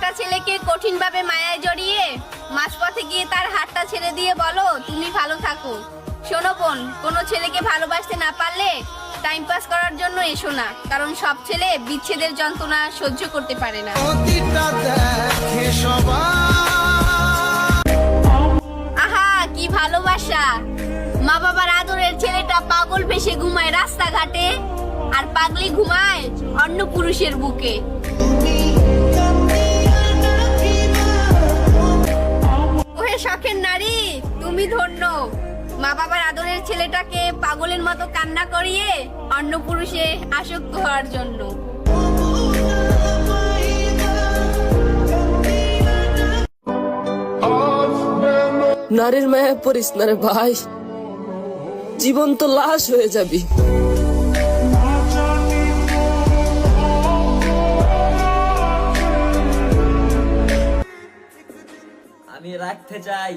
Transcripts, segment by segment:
একটা ছেলেকে কঠিনভাবে মায়ায় জড়িয়ে মাঝপথে গিয়ে তার হাতটা ছেড়ে দিয়ে বলো তুমি ভালো থাকো। শোনো বোন, কোনো ছেলেকে ভালোবাসতে না পারলে টাইম পাস করার জন্য এসো না, কারণ সব ছেলে বিচ্ছেদের যন্ত্রণা সহ্য করতে পারে না। আহা কি ভালোবাসা! মা বাবার আদরের ছেলেটা পাগল ভেসে ঘুমায় রাস্তাঘাটে, আর পাগলি ঘুমায় অন্য পুরুষের বুকে। ওহে শখের নারী, তুমি ধন্য। মা বাবার আদরের ছেলেটাকে পাগলের মতো কান্না করিয়ে অন্য পুরুষে আসক্ত হওয়ার জন্য। নারীর মায়া পড়িস না রে ভাই, জীবন তো লাশ হয়ে যাবি। আমি রাখতে চাই,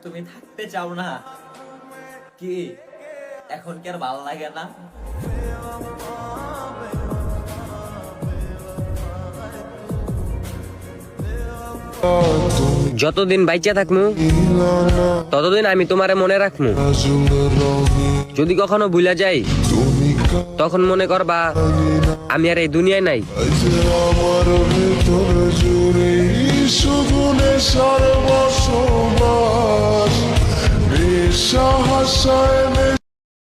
তুমি থাকতে চাও না কি? এখন কি আর ভালো লাগে না? যতদিন বাইচা থাকমু ততদিন আমি তোমারে মনে রাখমু। যদি কখনো ভুলা যাই তখন মনে করবা আমি আর এই দুনিয়ায় নাই। আমার ভেতর জুড়ে শুধু নেশার বসবাস, নেশা হাসায়